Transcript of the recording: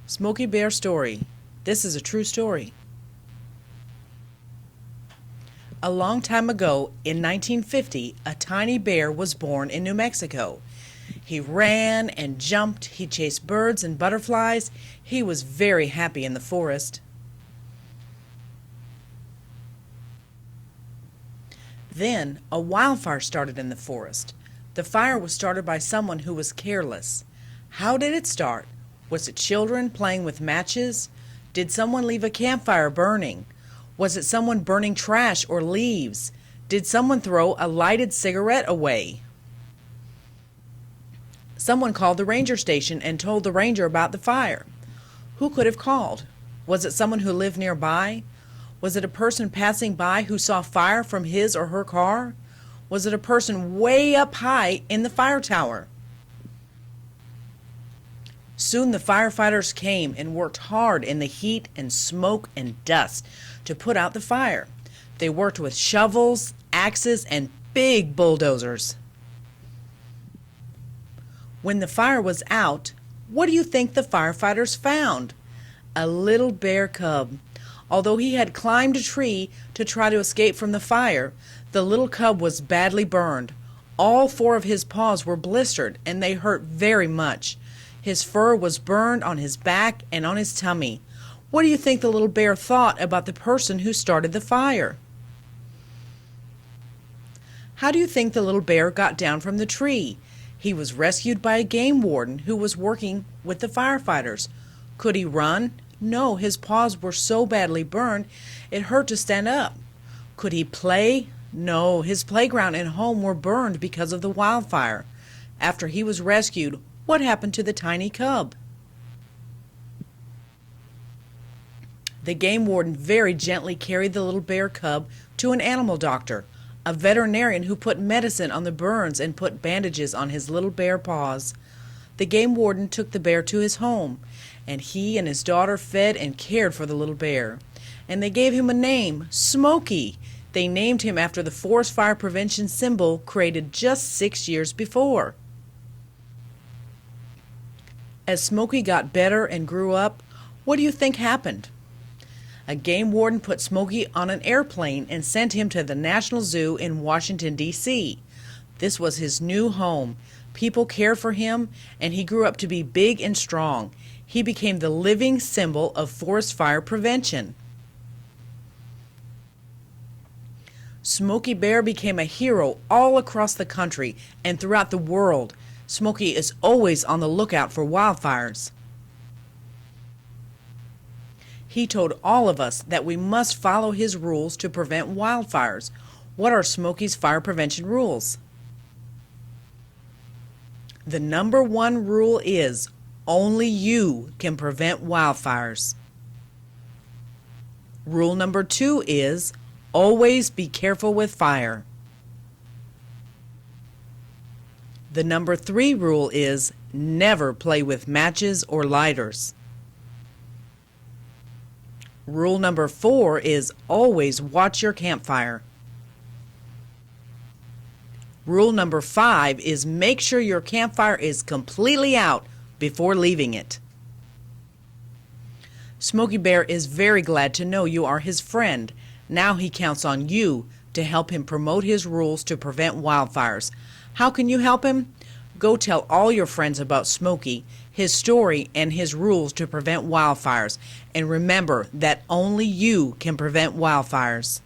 Smokey Bear story. This is a true story. A long time ago, in 1950, a tiny bear was born in New Mexico. He ran and jumped, he chased birds and butterflies. He was very happy in the forest. Then, a wildfire started in the forest. The fire was started by someone who was careless. How did it start? Was it children playing with matches? Did someone leave a campfire burning? Was it someone burning trash or leaves? Did someone throw a lighted cigarette away? Someone called the ranger station and told the ranger about the fire. Who could have called? Was it someone who lived nearby? Was it a person passing by who saw fire from his or her car? Was it a person way up high in the fire tower? Soon the firefighters came and worked hard in the heat and smoke and dust to put out the fire. They worked with shovels, axes, and big bulldozers. When the fire was out, what do you think the firefighters found? A little bear cub. Although he had climbed a tree to try to escape from the fire, the little cub was badly burned. All four of his paws were blistered, and they hurt very much. His fur was burned on his back and on his tummy. What do you think the little bear thought about the person who started the fire? How do you think the little bear got down from the tree? He was rescued by a game warden who was working with the firefighters. Could he run? No, his paws were so badly burned it hurt to stand up. Could he play? No, his playground and home were burned because of the wildfire. After he was rescued, what happened to the tiny cub? The game warden very gently carried the little bear cub to an animal doctor, a veterinarian who put medicine on the burns and put bandages on his little bear paws. The game warden took the bear to his home, and he and his daughter fed and cared for the little bear. And they gave him a name, Smokey. They named him after the forest fire prevention symbol created just 6 years before. As Smokey got better and grew up, what do you think happened? A game warden put Smokey on an airplane and sent him to the National Zoo in Washington, D.C. This was his new home. People cared for him, and he grew up to be big and strong. He became the living symbol of forest fire prevention. Smokey Bear became a hero all across the country and throughout the world. Smokey is always on the lookout for wildfires. He told all of us that we must follow his rules to prevent wildfires. What are Smokey's fire prevention rules? The number one rule is only you can prevent wildfires. Rule number 2 is always be careful with fire. The number 3 rule is never play with matches or lighters. Rule number 4 is always watch your campfire. Rule number 5 is make sure your campfire is completely out before leaving it. Smokey Bear is very glad to know you are his friend. Now he counts on you to help him promote his rules to prevent wildfires. How can you help him? Go tell all your friends about Smokey, his story, and his rules to prevent wildfires. And remember that only you can prevent wildfires.